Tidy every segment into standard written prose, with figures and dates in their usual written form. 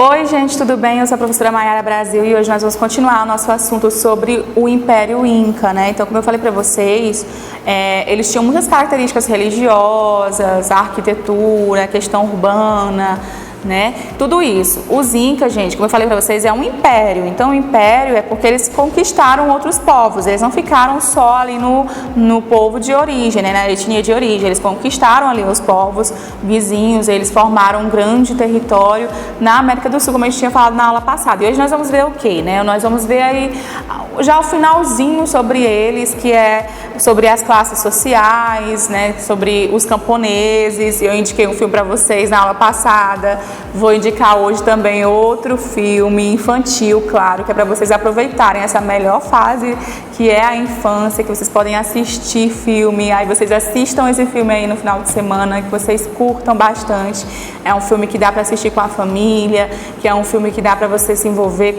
Oi gente, tudo bem? Eu sou a professora Maiara Brasil e hoje nós vamos continuar o nosso assunto sobre o Império Inca, né? Então, como eu falei para vocês, eles tinham muitas características religiosas, a arquitetura, a questão urbana, né? Tudo isso. Os Incas, gente, como eu falei para vocês, é um império. Então, o império é porque eles conquistaram outros povos. Eles não ficaram só ali no povo de origem, né? Na etnia de origem. Eles conquistaram ali os povos vizinhos. Eles formaram um grande território na América do Sul, como a gente tinha falado na aula passada. E hoje nós vamos ver o quê, né? Nós vamos ver aí já o finalzinho sobre eles, que é sobre as classes sociais, né? Sobre os camponeses. Eu indiquei um filme para vocês na aula passada. Vou indicar hoje também outro filme infantil, claro, que é para vocês aproveitarem essa melhor fase que é a infância, que vocês podem assistir filme, aí vocês assistam esse filme aí no final de semana, que vocês curtam bastante. É um filme que dá para assistir com a família, que é um filme que dá para você se envolver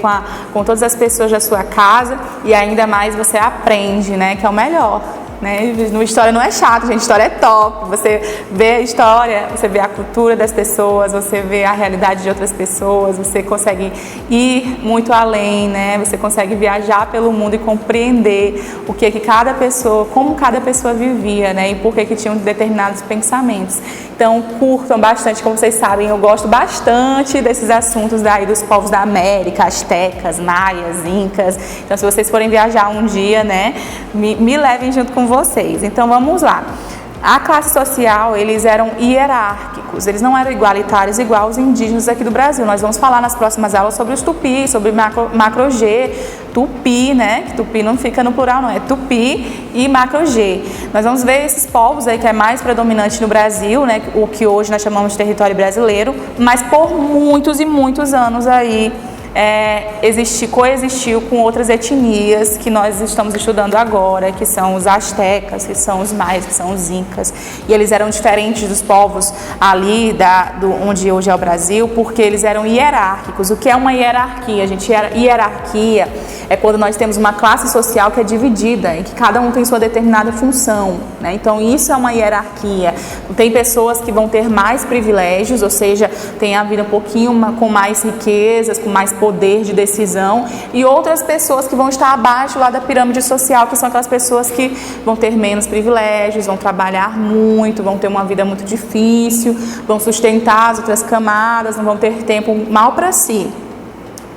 com todas as pessoas da sua casa e ainda mais você aprende, né, que é o melhor. Né? História não é chato, gente, história é top. Você vê a história, você vê a cultura das pessoas, você vê a realidade de outras pessoas, você consegue ir muito além, né? Você consegue viajar pelo mundo e compreender o que cada pessoa, como cada pessoa vivia, né? E por que tinham determinados pensamentos. Então, curtam bastante, como vocês sabem, eu gosto bastante desses assuntos daí dos povos da América, astecas, maias, incas. Então, se vocês forem viajar um dia, né, me levem junto com vocês. Então vamos lá. A classe social, eles eram hierárquicos, eles não eram igualitários igual os indígenas aqui do Brasil. Nós vamos falar nas próximas aulas sobre os tupis, sobre macro-G, tupi, né? Que tupi não fica no plural, não, é tupi e macro-G. Nós vamos ver esses povos aí que é mais predominante no Brasil, né? O que hoje nós chamamos de território brasileiro, mas por muitos e muitos anos aí coexistiu com outras etnias que nós estamos estudando agora, que são os astecas, que são os maias, que são os incas, e eles eram diferentes dos povos ali onde hoje é o Brasil, porque eles eram hierárquicos. O que é uma hierarquia, gente? Hierarquia é quando nós temos uma classe social que é dividida, em que cada um tem sua determinada função, né? Então isso é uma hierarquia. Tem pessoas que vão ter mais privilégios, ou seja, tem a vida um pouquinho com mais riquezas, com mais poder de decisão, e outras pessoas que vão estar abaixo lá da pirâmide social, que são aquelas pessoas que vão ter menos privilégios, vão trabalhar muito, vão ter uma vida muito difícil, vão sustentar as outras camadas, não vão ter tempo mal para si.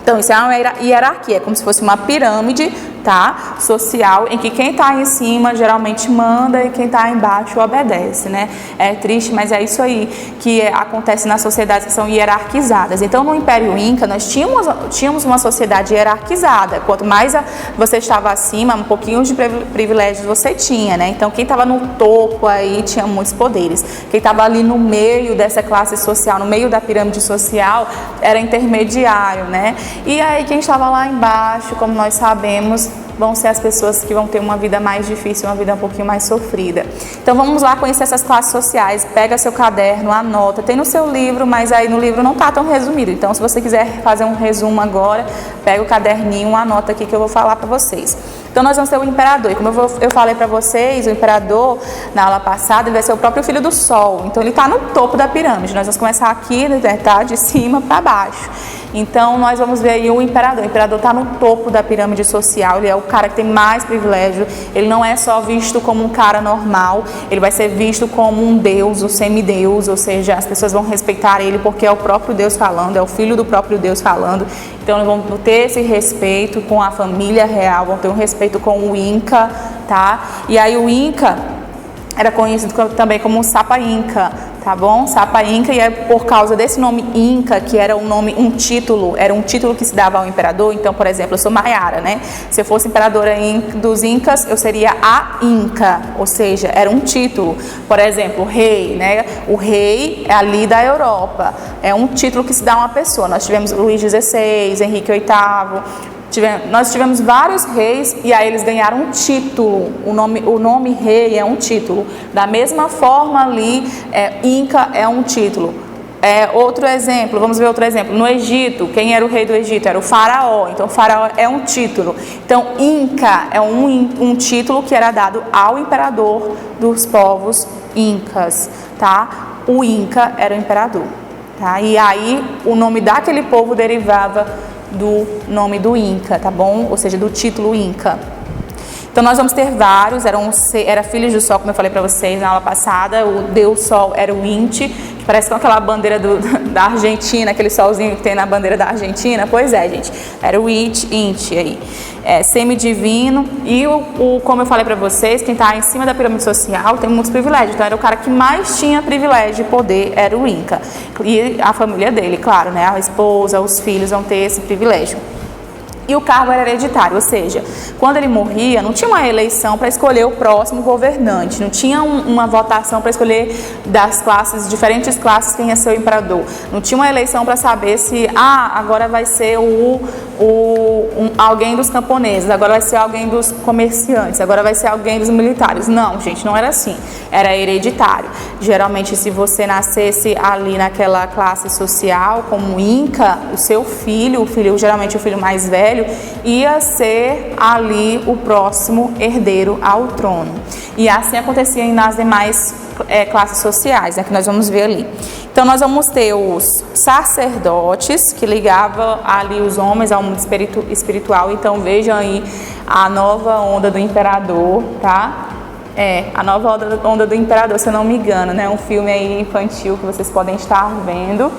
Então, isso é uma hierarquia, é como se fosse uma pirâmide, tá? Social, em que quem está em cima geralmente manda e quem está embaixo obedece, né? É triste, mas é isso aí que acontece nas sociedades que são hierarquizadas. Então, no Império Inca, nós tínhamos uma sociedade hierarquizada. Quanto mais você estava acima, um pouquinho de privilégios você tinha, né? Então, quem estava no topo aí tinha muitos poderes. Quem estava ali no meio dessa classe social, no meio da pirâmide social, era intermediário, né? E aí, quem estava lá embaixo, como nós sabemos, vão ser as pessoas que vão ter uma vida mais difícil, uma vida um pouquinho mais sofrida. Então vamos lá conhecer essas classes sociais. Pega seu caderno, anota, tem no seu livro, mas aí no livro não está tão resumido. Então se você quiser fazer um resumo agora, pega o caderninho, anota aqui que eu vou falar para vocês. Então nós vamos ter o imperador, e como eu falei para vocês, o imperador na aula passada, ele vai ser o próprio filho do sol. Então ele está no topo da pirâmide. Nós vamos começar aqui, tá, de cima para baixo. Então nós vamos ver aí o imperador. O imperador está no topo da pirâmide social, ele é o cara que tem mais privilégio. Ele não é só visto como um cara normal, ele vai ser visto como um deus, um semideus, ou seja, as pessoas vão respeitar ele porque é o próprio Deus falando, é o filho do próprio Deus falando. Então eles vão ter esse respeito com a família real, vão ter um respeito com o Inca, tá? E aí o Inca era conhecido também como Sapa Inca, tá bom? Sapa Inca, e é por causa desse nome Inca, que era um título que se dava ao imperador. Então, por exemplo, eu sou Maiara, né? Se eu fosse imperadora dos Incas, eu seria a Inca, ou seja, era um título. Por exemplo, rei, né? O rei é ali da Europa, é um título que se dá a uma pessoa. Nós tivemos Luís XVI, Henrique VIII, nós tivemos vários reis e aí eles ganharam um título. O nome rei é um título. Da mesma forma ali, Inca é um título. Outro exemplo, vamos ver outro exemplo. No Egito, quem era o rei do Egito? Era o faraó. Então, o faraó é um título. Então, Inca é um título que era dado ao imperador dos povos incas, tá? O Inca era o imperador. tá? E aí o nome daquele povo derivava do nome do Inca, tá bom? Ou seja, do título Inca. Então nós vamos ter vários, era filhos do Sol, como eu falei para vocês na aula passada. O Deus Sol era o Inti, que parece com aquela bandeira da Argentina, aquele solzinho que tem na bandeira da Argentina. Pois é, gente, era o Inti aí, semidivino. E como eu falei para vocês, quem está em cima da pirâmide social tem muitos privilégios. Então era o cara que mais tinha privilégio e poder, era o Inca. E a família dele, claro, né? A esposa, os filhos vão ter esse privilégio. E o cargo era hereditário, ou seja, quando ele morria, não tinha uma eleição para escolher o próximo governante, não tinha uma votação para escolher das classes, diferentes classes, quem ia ser o imperador. Não tinha uma eleição para saber se, agora vai ser alguém dos camponeses, agora vai ser alguém dos comerciantes, agora vai ser alguém dos militares. Não, gente, não era assim. Era hereditário. Geralmente, se você nascesse ali naquela classe social, como Inca, o seu filho, geralmente o filho mais velho, ia ser ali o próximo herdeiro ao trono. E assim acontecia nas demais classes sociais, que nós vamos ver ali. Então nós vamos ter os sacerdotes, que ligavam ali os homens ao mundo espiritual. Então vejam aí a nova onda do imperador, tá? A nova onda do imperador, se eu não me engano, né? Um filme aí infantil que vocês podem estar vendo.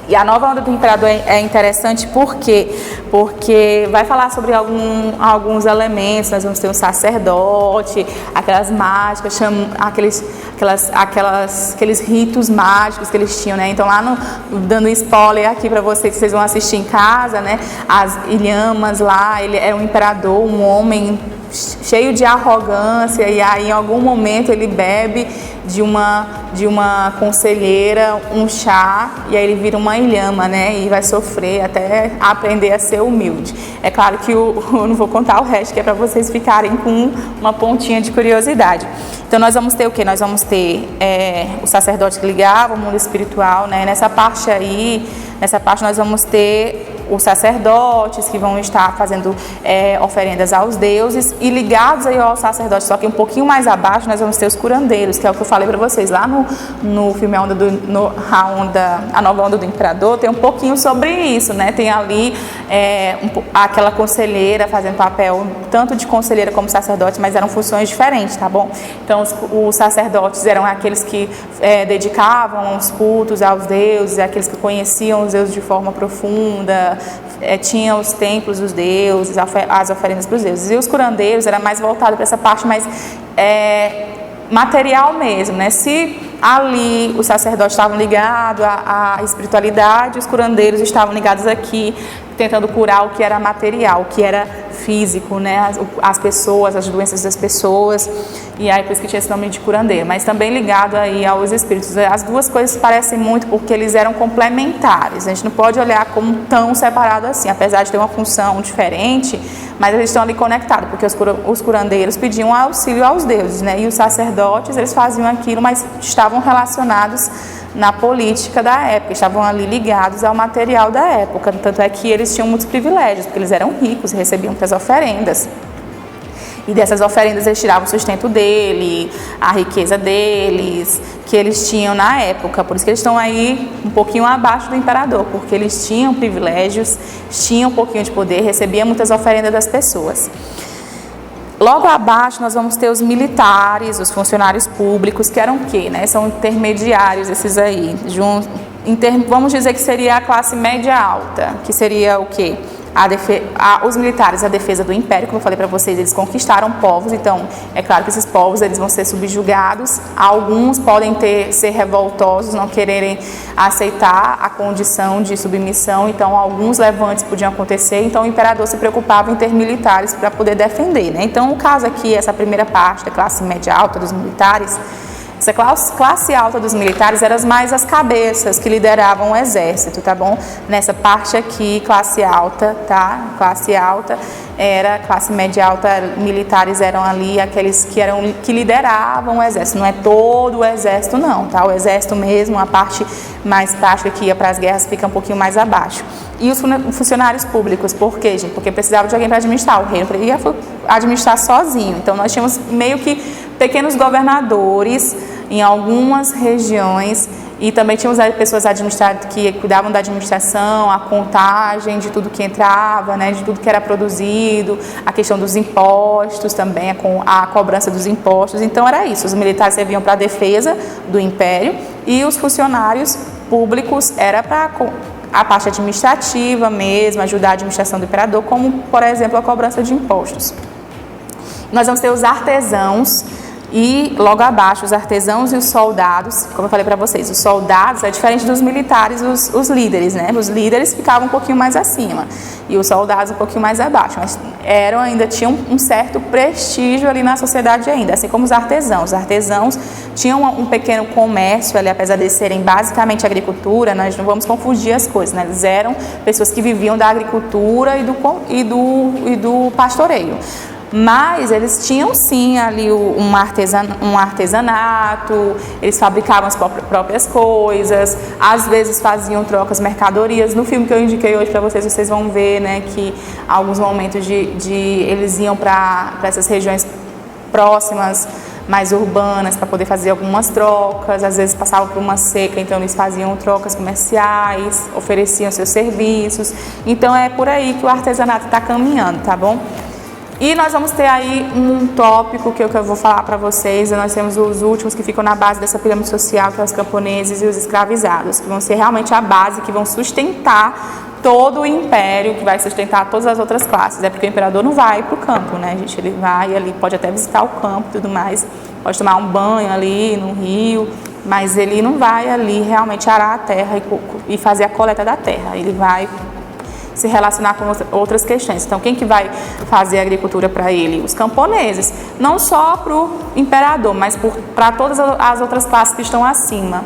E a nova onda do imperador é interessante porque vai falar sobre alguns elementos. Nós vamos ter um sacerdote, aquelas mágicas, aqueles ritos mágicos que eles tinham, né? Então lá dando spoiler aqui para vocês vão assistir em casa, né? As ilhamas lá, ele é um imperador, um homem cheio de arrogância, e aí em algum momento ele bebe de uma conselheira um chá, e aí ele vira uma ilhama, né? E vai sofrer até aprender a ser humilde. É claro que eu não vou contar o resto, que é para vocês ficarem com uma pontinha de curiosidade. Então nós vamos ter o quê? Nós vamos ter o sacerdote que ligava o mundo espiritual, né? Nessa parte nós vamos ter os sacerdotes que vão estar fazendo oferendas aos deuses, e ligados aí aos sacerdotes, só que um pouquinho mais abaixo, nós vamos ter os curandeiros, que é o que eu falei para vocês lá no filme A Nova Onda do Imperador. Tem um pouquinho sobre isso, né? Tem ali aquela conselheira fazendo papel tanto de conselheira como sacerdote, mas eram funções diferentes, tá bom? Então os sacerdotes eram aqueles que dedicavam os cultos aos deuses, aqueles que conheciam os deuses de forma profunda, tinha os templos dos deuses, as oferendas para os deuses. E os curandeiros era mais voltado para essa parte mais material mesmo, né? Se ali os sacerdotes estavam ligados à espiritualidade, os curandeiros estavam ligados aqui, tentando curar o que era material, o que era físico, né? As pessoas, as doenças das pessoas, e aí por isso que tinha esse nome de curandeiro, mas também ligado aí aos espíritos. As duas coisas parecem muito porque eles eram complementares, a gente não pode olhar como tão separado assim, apesar de ter uma função diferente, mas eles estão ali conectados, porque os curandeiros pediam auxílio aos deuses, né? E os sacerdotes, eles faziam aquilo, mas estavam relacionados na política da época, estavam ali ligados ao material da época, tanto é que eles tinham muitos privilégios, porque eles eram ricos e recebiam muitas oferendas, e dessas oferendas eles tiravam o sustento dele, a riqueza deles, que eles tinham na época. Por isso que eles estão aí um pouquinho abaixo do imperador, porque eles tinham privilégios, tinham um pouquinho de poder, recebiam muitas oferendas das pessoas. Logo abaixo nós vamos ter os militares, os funcionários públicos, que eram o quê, né? São intermediários esses aí. Vamos dizer que seria a classe média alta, que seria o quê? Os militares, a defesa do império, como eu falei para vocês, eles conquistaram povos, então é claro que esses povos eles vão ser subjugados. Alguns podem ser revoltosos, não quererem aceitar a condição de submissão, então alguns levantes podiam acontecer, então o imperador se preocupava em ter militares para poder defender, né? Então o caso aqui, essa primeira parte da classe média alta dos militares, essa classe alta dos militares eram mais as cabeças que lideravam o exército, tá bom? Nessa parte aqui, classe alta, tá? Classe alta era, classe média alta, militares eram ali aqueles que lideravam o exército. Não é todo o exército não, tá? O exército mesmo, a parte mais prática que ia para as guerras fica um pouquinho mais abaixo. E os funcionários públicos, por quê, gente? Porque precisava de alguém para administrar o reino, ele ia administrar sozinho. Então nós tínhamos meio que pequenos governadores em algumas regiões, E também tinha pessoas que cuidavam da administração, a contagem de tudo que entrava, né, de tudo que era produzido, a questão dos impostos também, a cobrança dos impostos. Então era isso, os militares serviam para a defesa do império e os funcionários públicos era para a parte administrativa mesmo, ajudar a administração do imperador, como, por exemplo, a cobrança de impostos. Nós vamos ter os artesãos e, logo abaixo, os artesãos e os soldados. Como eu falei para vocês, os soldados é diferente dos militares, os líderes, né? Os líderes ficavam um pouquinho mais acima e os soldados um pouquinho mais abaixo, mas ainda tinham um certo prestígio ali na sociedade ainda, assim como os artesãos. Os artesãos tinham um pequeno comércio ali, apesar de serem basicamente agricultura, nós não vamos confundir as coisas, né? Eles eram pessoas que viviam da agricultura e do pastoreio. Mas eles tinham sim ali um artesanato, eles fabricavam as próprias coisas, às vezes faziam trocas, mercadorias. No filme que eu indiquei hoje para vocês, vocês vão ver, né, que alguns momentos eles iam para essas regiões próximas, mais urbanas, para poder fazer algumas trocas. Às vezes passavam por uma seca, então eles faziam trocas comerciais, ofereciam seus serviços. Então é por aí que o artesanato está caminhando, tá bom? E nós vamos ter aí um tópico que eu vou falar para vocês. Nós temos os últimos que ficam na base dessa pirâmide social, que são os camponeses e os escravizados, que vão ser realmente a base, que vão sustentar todo o império, que vai sustentar todas as outras classes. É porque o imperador não vai para o campo, né, gente? Ele vai ali, pode até visitar o campo e tudo mais, pode tomar um banho ali no rio, mas ele não vai ali realmente arar a terra e fazer a coleta da terra. Ele vai se relacionar com outras questões. Então, quem que vai fazer a agricultura para ele? Os camponeses. Não só para o imperador, mas para todas as outras classes que estão acima.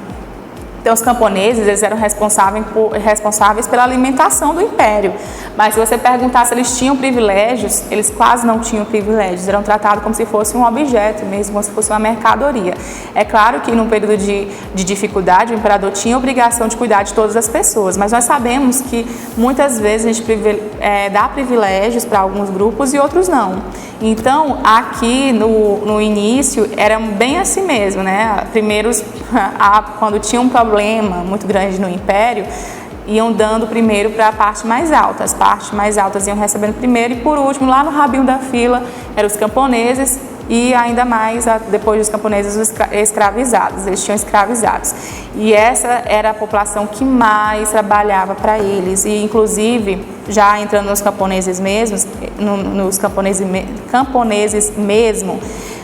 Então, os camponeses, eles eram responsáveis pela alimentação do império. Mas se você perguntar se eles tinham privilégios, eles quase não tinham privilégios. Eram tratados como se fosse um objeto mesmo, como se fosse uma mercadoria. É claro que num período de dificuldade, o imperador tinha a obrigação de cuidar de todas as pessoas. Mas nós sabemos que muitas vezes a gente dá privilégios para alguns grupos e outros não. Então, aqui no início, era bem assim mesmo, né? Primeiro, quando tinha um problema muito grande no império, iam dando primeiro para a parte mais alta. As partes mais altas iam recebendo primeiro e, por último, lá no rabinho da fila, eram os camponeses e ainda mais, depois dos camponeses, os escravizados. Eles tinham escravizados. E essa era a população que mais trabalhava para eles. E, inclusive, já entrando nos camponeses mesmos,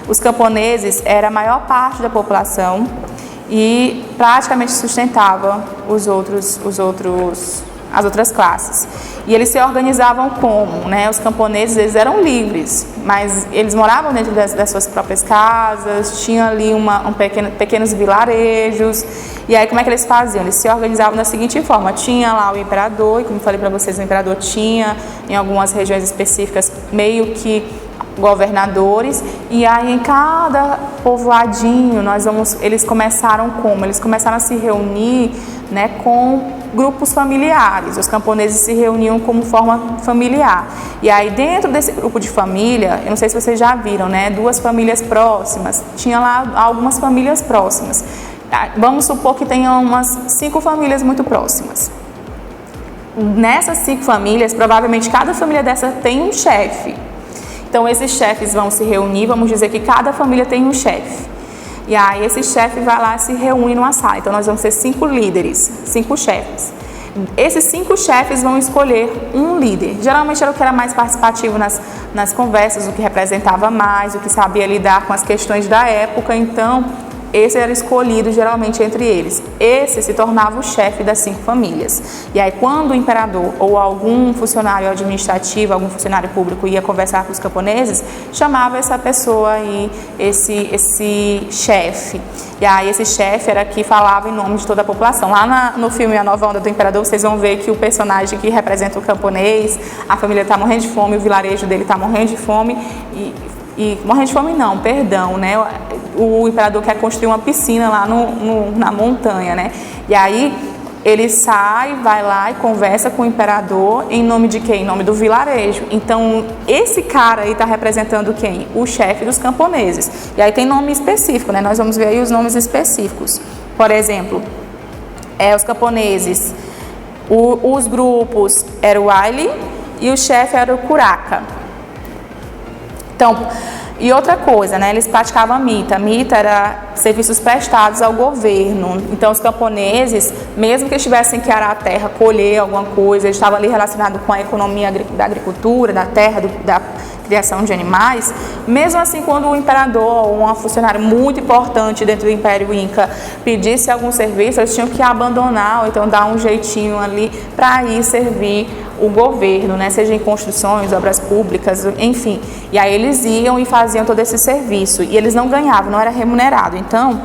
os camponeses era a maior parte da população e praticamente sustentava as outras classes. E eles se organizavam como, né? Os camponeses, eles eram livres, mas eles moravam dentro das suas próprias casas, tinha ali pequenos vilarejos. E aí, como é que eles faziam? Eles se organizavam da seguinte forma: tinha lá o imperador, e como eu falei para vocês, o imperador tinha, em algumas regiões específicas, meio que governadores, e aí em cada povoadinho eles começaram como? Eles começaram a se reunir, né, com grupos familiares. Os camponeses se reuniam como forma familiar. E aí dentro desse grupo de família, eu não sei se vocês já viram, né, duas famílias próximas, tinha lá algumas famílias próximas. Vamos supor que tenha umas 5 famílias muito próximas. Nessas 5 famílias, provavelmente cada família dessa tem um chefe. Então, esses chefes vão se reunir, vamos dizer que cada família tem um chefe. E aí, esse chefe vai lá e se reúne numa sala. Então, nós vamos ter 5 líderes, 5 chefes. Esses 5 chefes vão escolher um líder. Geralmente, era o que era mais participativo nas conversas, o que representava mais, o que sabia lidar com as questões da época. Então, esse era escolhido geralmente entre eles. Esse se tornava o chefe das 5 famílias. E aí, quando o imperador ou algum funcionário administrativo, algum funcionário público ia conversar com os camponeses, chamava essa pessoa aí, esse chefe. E aí, esse chefe era que falava em nome de toda a população. Lá no filme A Nova Onda do Imperador, vocês vão ver que o personagem que representa o camponês, a família está morrendo de fome, o vilarejo dele está morrendo de fome e morrendo de fome não, perdão, né? O imperador quer construir uma piscina lá na montanha, né? E aí ele sai, vai lá e conversa com o imperador em nome de quem? Em nome do vilarejo. Então, esse cara aí está representando quem? O chefe dos camponeses. E aí tem nome específico, né? Nós vamos ver aí os nomes específicos. Por exemplo, Os camponeses, os grupos era o Aile e o chefe era o Curaca. Então, e outra coisa, né, eles praticavam a mita. A mita era serviços prestados ao governo. Então, os camponeses, mesmo que estivessem que arar a terra, colher alguma coisa, eles estavam ali relacionados com a economia da agricultura, da terra, da criação de animais. Mesmo assim, quando o imperador ou um funcionário muito importante dentro do Império Inca pedisse algum serviço, eles tinham que abandonar ou então dar um jeitinho ali para ir servir o governo, né? Seja em construções, obras públicas, enfim. E aí eles iam e faziam todo esse serviço. E eles não ganhavam, não era remunerado. Então,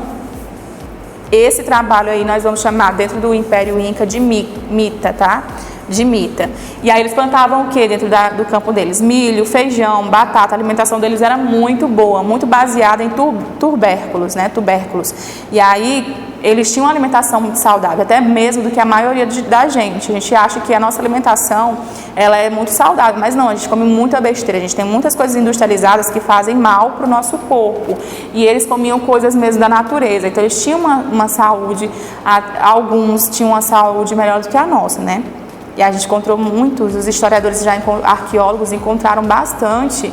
esse trabalho aí nós vamos chamar dentro do Império Inca de mita, tá? De mita. E aí eles plantavam o que dentro do campo deles? Milho, feijão, batata. A alimentação deles era muito boa, muito baseada em tubérculos, né? Tubérculos. E aí eles tinham uma alimentação muito saudável, até mesmo do que a maioria da gente. A gente acha que a nossa alimentação ela é muito saudável, mas não, a gente come muita besteira. A gente tem muitas coisas industrializadas que fazem mal para o nosso corpo. E eles comiam coisas mesmo da natureza. Então eles tinham uma saúde, alguns tinham uma saúde melhor do que a nossa, né? E a gente encontrou muitos, os historiadores, arqueólogos, encontraram bastante.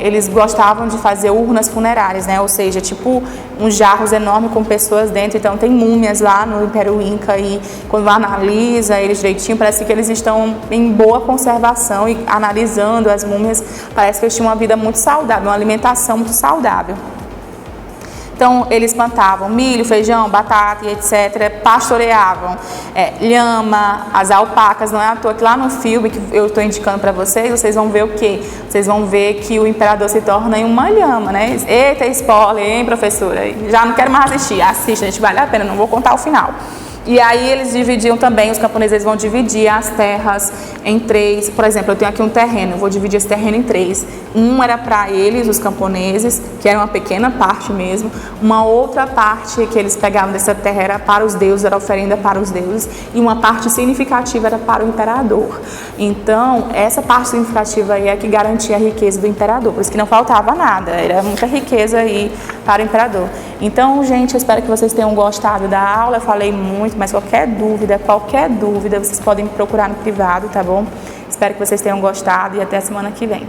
Eles gostavam de fazer urnas funerárias, né? Ou seja, tipo uns jarros enormes com pessoas dentro. Então tem múmias lá no Império Inca e quando analisa eles direitinho, parece que eles estão em boa conservação e analisando as múmias, parece que eles tinham uma vida muito saudável, uma alimentação muito saudável. Então, eles plantavam milho, feijão, batata e etc. Pastoreavam lhama, as alpacas. Não é à toa que lá no filme que eu estou indicando para vocês vão ver o quê? Vocês vão ver que o imperador se torna em uma lhama, né? Eita, spoiler, hein, professora? Já não quero mais assistir. Assista, gente, vale a pena, não vou contar o final. E aí eles dividiam também, os camponeses vão dividir as terras em 3. Por exemplo, eu tenho aqui um terreno, eu vou dividir esse terreno em 3. Um era para eles, os camponeses, que era uma pequena parte mesmo. Uma outra parte que eles pegavam dessa terra era para os deuses, era oferenda para os deuses. E uma parte significativa era para o imperador. Então, essa parte significativa aí é que garantia a riqueza do imperador. Por isso que não faltava nada, era muita riqueza aí para o imperador. Então, gente, eu espero que vocês tenham gostado da aula. Eu falei muito, mas qualquer dúvida, vocês podem me procurar no privado, tá bom? Espero que vocês tenham gostado e até a semana que vem.